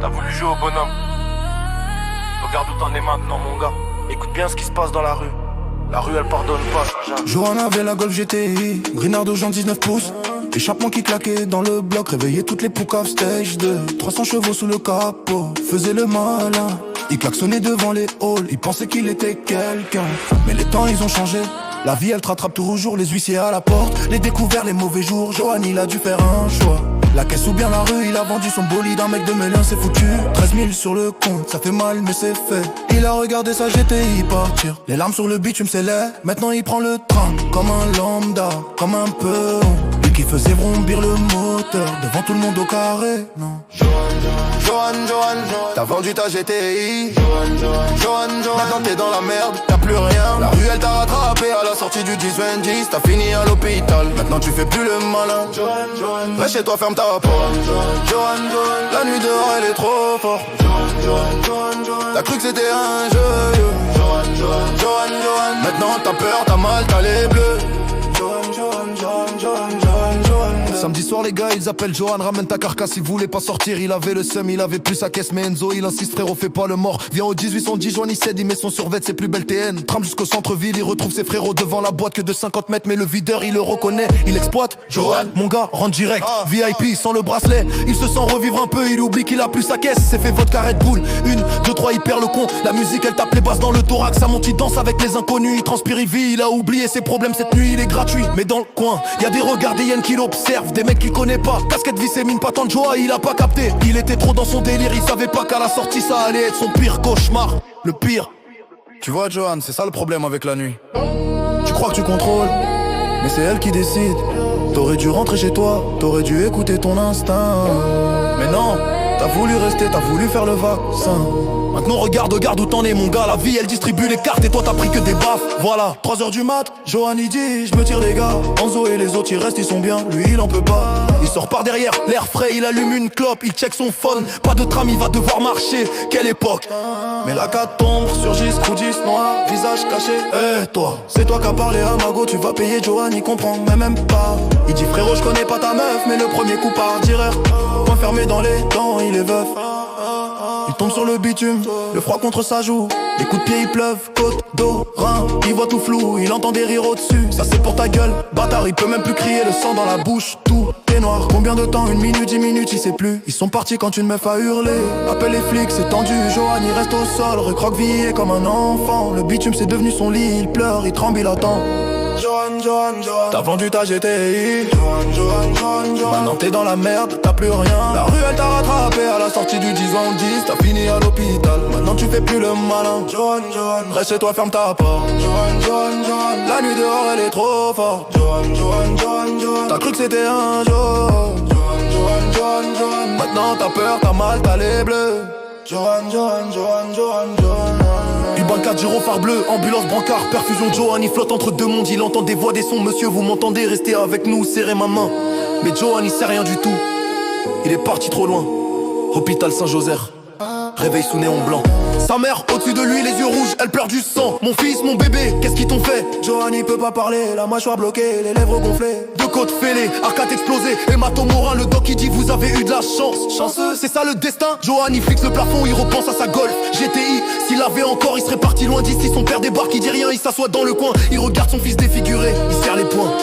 T'as voulu jouer au bonhomme. Regarde où t'en es maintenant, mon gars. Écoute bien ce qui se passe dans la rue. La rue, elle pardonne pas, jamais. Johan avait la Golf GTI, Grinardo Jean 19 pouces. Échappement qui claquait dans le bloc, réveillait toutes les poucaves stage 2. 300 chevaux sous le capot, faisait le malin. Il klaxonnait devant les halls, il pensait qu'il était quelqu'un. Mais les temps ils ont changé, la vie elle te rattrape toujours. Les huissiers à la porte, les découverts, les mauvais jours. Johan il a dû faire un choix. La caisse ou bien la rue, il a vendu son bolide. Un mec de Melun c'est foutu. 13 000 sur le compte, ça fait mal mais c'est fait. Il a regardé sa GTI partir, les larmes sur le bitume c'est laid. Maintenant il prend le train, comme un lambda, comme un peu qui faisait vrombir le moteur devant tout le monde au carré. Non. Johan, t'as vendu ta GTI. Johan, maintenant t'es dans la merde, t'as plus rien. La rue elle t'a rattrapé à la sortie du 10-20, t'as fini à l'hôpital. Maintenant tu fais plus le malin. Reste chez toi, ferme ta porte. Johan, la nuit dehors elle est trop forte. T'as cru que c'était un jeu. Johan, maintenant t'as peur, t'as mal, t'as les bleus. Samedi soir les gars ils appellent Johan, ramène ta carcasse, il voulait pas sortir, il avait le seum, il avait plus sa caisse. Mais Enzo il insiste, frérot fais pas le mort. Viens au 1810, Johan il cède, il met son survêt, ses plus belles TN. Trame jusqu'au centre-ville, il retrouve ses frérots devant la boîte que de 50 mètres. Mais le videur il le reconnaît, il exploite. Johan, mon gars, rentre direct, VIP sans le bracelet. Il se sent revivre un peu, il oublie qu'il a plus sa caisse. C'est fait vodka Red Bull, 1, 2, 3 il perd le con. La musique elle tape les basses dans le thorax, ça monte, il danse avec les inconnus. Il transpire, il vit, il a oublié ses problèmes cette nuit, il est gratuit. Mais dans le coin, y a des regards des hyènes qui l'observent, des mecs qu'il connaît pas. Casquette vicémine, pas tant de joie, il a pas capté. Il était trop dans son délire, il savait pas qu'à la sortie ça allait être son pire cauchemar. Le pire. Tu vois Johan, c'est ça le problème avec la nuit. Tu crois que tu contrôles, mais c'est elle qui décide. T'aurais dû rentrer chez toi, t'aurais dû écouter ton instinct. Mais non, t'as voulu rester, t'as voulu faire le vaccin. Maintenant regarde où t'en es mon gars. La vie elle distribue les cartes et toi t'as pris que des baffes. Voilà, 3h du mat, Johan il dit je me tire les gars. Enzo et les autres ils restent, ils sont bien, lui il en peut pas. Il sort par derrière, l'air frais, il allume une clope, il check son phone. Pas de tram, il va devoir marcher, quelle époque. Mais la 4 tombe, surgit, Scroogis noir, visage caché. Eh toi, c'est toi qui as parlé à Mago, tu vas payer. Johan il comprend même pas. Il dit frérot je connais pas ta meuf, mais le premier coup part direct. Point fermé dans les dents, il est veuf. Il tombe sur le bitume, le froid contre sa joue. Les coups de pied ils pleuvent, côte, dos, rein. Il voit tout flou, il entend des rires au-dessus. Ça c'est pour ta gueule, bâtard, il peut même plus crier. Le sang dans la bouche, tout est noir. Combien de temps, 1 minute, 10 minutes, il sait plus. Ils sont partis quand une meuf a hurlé. Appelle les flics, c'est tendu, Johan il reste au sol. Recroquevillé comme un enfant. Le bitume c'est devenu son lit, il pleure, il tremble, il attend. Johan, t'as vendu ta GTI. Johan, maintenant t'es dans la merde, t'as plus rien. La rue elle t'a rattrapé à la sortie du 10-10, t'as fini à l'hôpital. Maintenant tu fais plus le malin. Johan, reste chez toi, ferme ta porte. Johan, la nuit dehors elle est trop forte. Johan, t'as cru que c'était un jour. Johan, maintenant t'as peur, t'as mal, t'as les bleus. Johan. Uban 4 gyrophare bleu, ambulance brancard, perfusion. Johan il flotte entre deux mondes, il entend des voix, des sons. Monsieur vous m'entendez, restez avec nous, serrez ma main. Mais Johan il sait rien du tout, il est parti trop loin. Hôpital Saint-Joseph, réveil sous néon blanc. Sa mère au-dessus de lui, les yeux rouges, elle pleure du sang. Mon fils, mon bébé, qu'est-ce qu'ils t'ont fait? Johan il peut pas parler, la mâchoire bloquée, les lèvres gonflées. Deux côtes fêlées, arcade explosée, hématomorin, le doc il dit vous avez eu de la chance. Chanceux, c'est ça le destin. Johan il fixe le plafond, il repense à sa Golf GTI. S'il avait encore, il serait parti loin d'ici. Son père débarque, il dit rien, il s'assoit dans le coin. Il regarde son fils défiguré, il serre les poings.